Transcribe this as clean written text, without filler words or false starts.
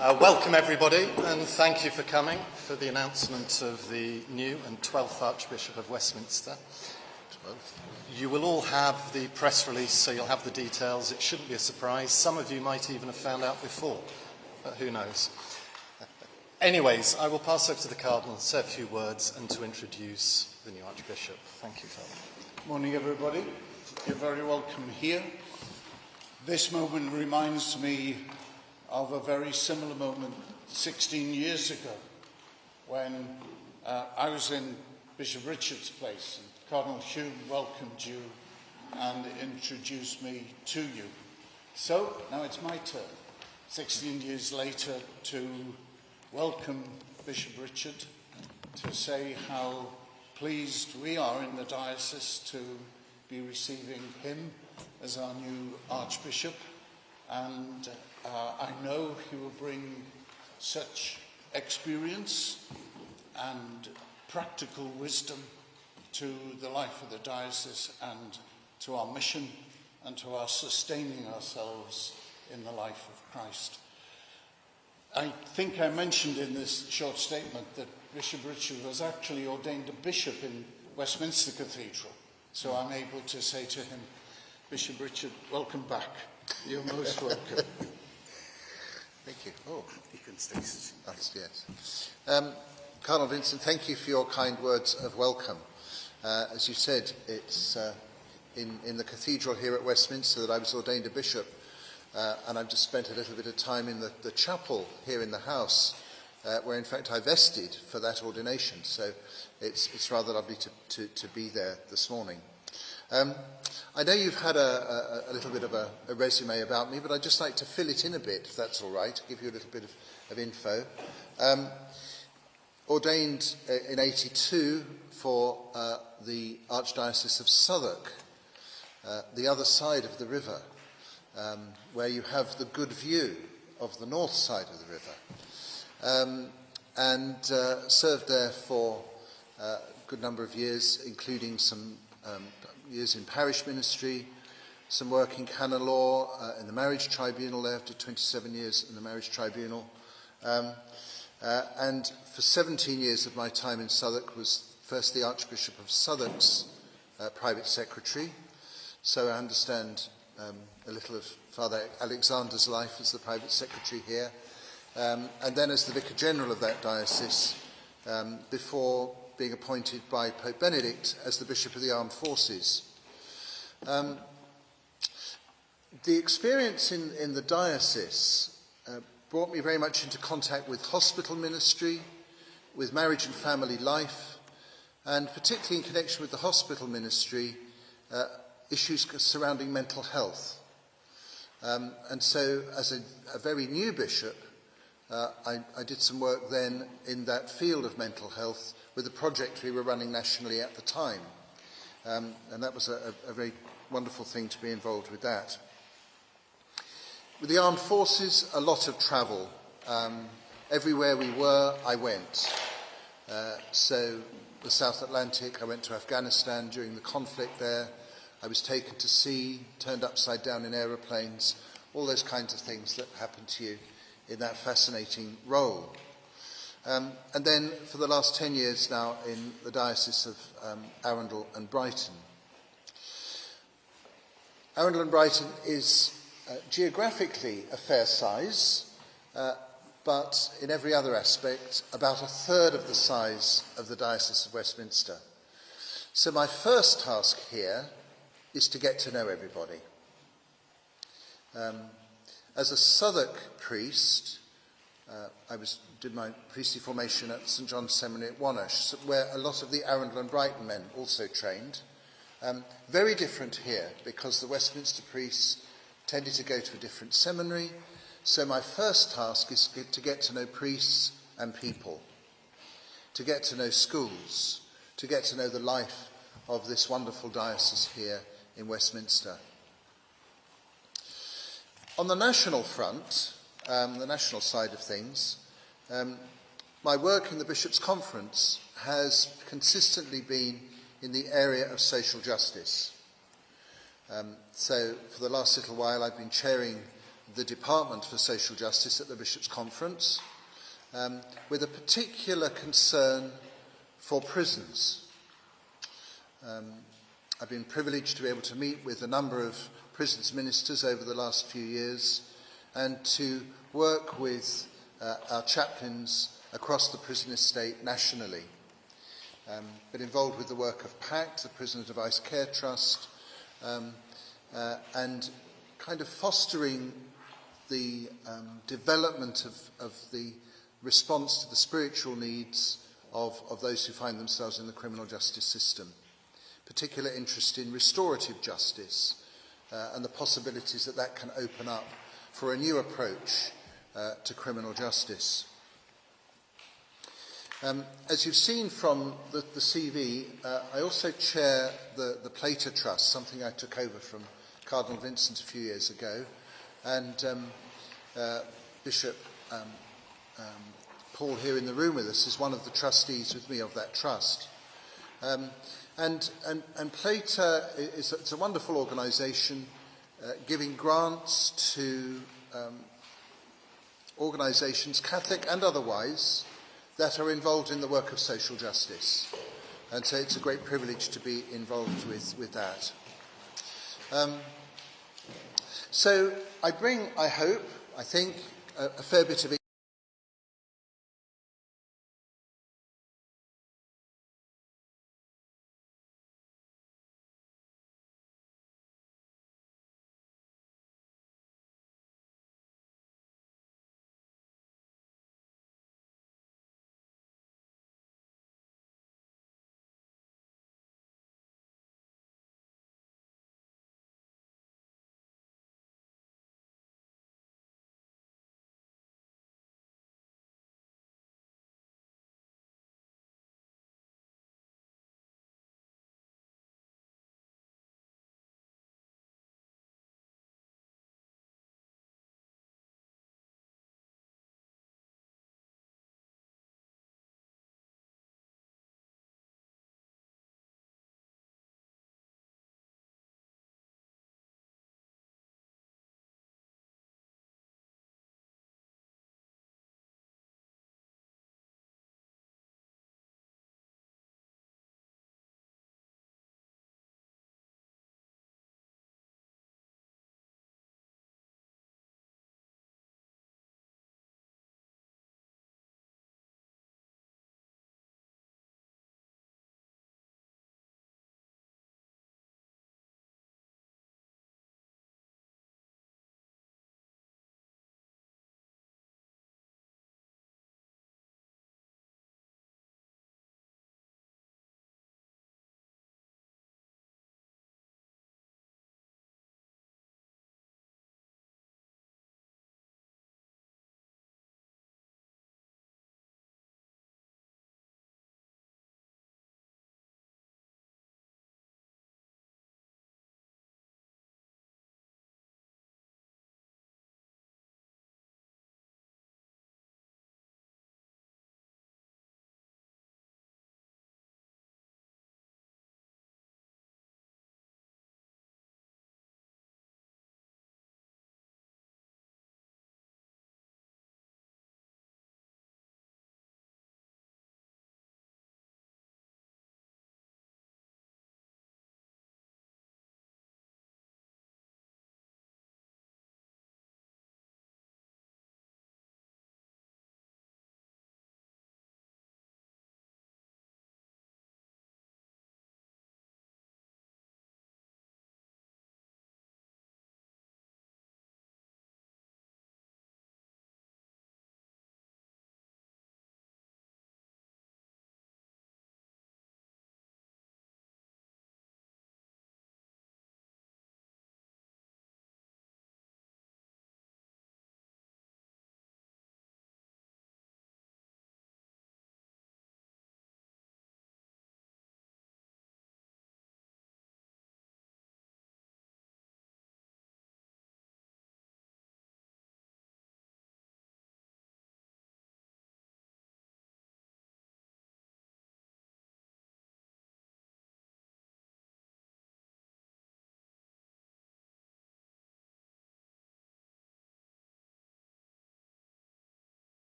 Welcome everybody, and thank you for coming for the announcement of the new and 12th Archbishop of Westminster. You will all have the press release, so you'll have the details. It shouldn't be a surprise. Some of you might even have found out before, but who knows. Anyways, I will pass over to the Cardinal to say a few words and to introduce the new Archbishop. Thank you, Father. Morning, everybody. You're very welcome here. This moment reminds me of a very similar moment 16 years ago when I was in Bishop Richard's place and Cardinal Hume welcomed you and introduced me to you. So now it's my turn, 16 years later, to welcome Bishop Richard, to say how pleased we are in the diocese to be receiving him as our new Archbishop, and I know he will bring such experience and practical wisdom to the life of the diocese and to our mission and to our sustaining ourselves in the life of Christ. I think I mentioned in this short statement that Bishop Richard was actually ordained a bishop in Westminster Cathedral, so I'm able to say to him, Bishop Richard, welcome back. You're most welcome. Thank you. Oh, you can stay. Yes. Cardinal Vincent, thank you for your kind words of welcome. As you said, it's in the cathedral here at Westminster that I was ordained a bishop, and I've just spent a little bit of time in the chapel here in the house, where in fact I vested for that ordination. So it's rather lovely to be there this morning. I know you've had a little bit of a resume about me, but I'd just like to fill it in a bit, if that's all right, give you a little bit of info. Ordained in 82 for the Archdiocese of Southwark, the other side of the river, where you have the good view of the north side of the river, and served there for a good number of years, including some years in parish ministry, some work in canon law, in the marriage tribunal there, after 27 years in the marriage tribunal. And for 17 years of my time in Southwark was first the Archbishop of Southwark's private secretary. So I understand a little of Father Alexander's life as the private secretary here. And then as the Vicar General of that diocese, before being appointed by Pope Benedict as the Bishop of the Armed Forces. The experience in the diocese brought me very much into contact with hospital ministry, with marriage and family life, and particularly in connection with the hospital ministry, issues surrounding mental health. And so as a very new bishop, I did some work then in that field of mental health with a project we were running nationally at the time. And that was a very wonderful thing to be involved with that. With the armed forces, a lot of travel. Everywhere we were, I went. So the South Atlantic, I went to Afghanistan during the conflict there. I was taken to sea, turned upside down in aeroplanes, all those kinds of things that happen to you in that fascinating role. And then for the last 10 years now in the Diocese of Arundel and Brighton. Arundel and Brighton is geographically a fair size, but in every other aspect about a third of the size of the Diocese of Westminster. So my first task here is to get to know everybody. As a Southwark priest, I did my priestly formation at St John's Seminary at Wonersh, where a lot of the Arundel and Brighton men also trained. Very different here, because the Westminster priests tended to go to a different seminary. So my first task is to get to know priests and people, to get to know schools, to get to know the life of this wonderful diocese here in Westminster. On the national front, the national side of things, my work in the Bishops' Conference has consistently been in the area of social justice. So for the last little while I've been chairing the Department for Social Justice at the Bishops' Conference, with a particular concern for prisons. I've been privileged to be able to meet with a number of prisons ministers over the last few years and to work with our chaplains across the prison estate nationally. Been involved with the work of PACT, the Prisoner Device Care Trust, and kind of fostering the development of the response to the spiritual needs of those who find themselves in the criminal justice system. Particular interest in restorative justice and the possibilities that that can open up for a new approach to criminal justice. As you've seen from the CV, I also chair the Plater Trust, something I took over from Cardinal Vincent a few years ago, and Bishop Paul here in the room with us is one of the trustees with me of that trust. And Plater it's a wonderful organisation giving grants to organisations, Catholic and otherwise, that are involved in the work of social justice. And so it's a great privilege to be involved with that. So I bring, I think, a fair bit of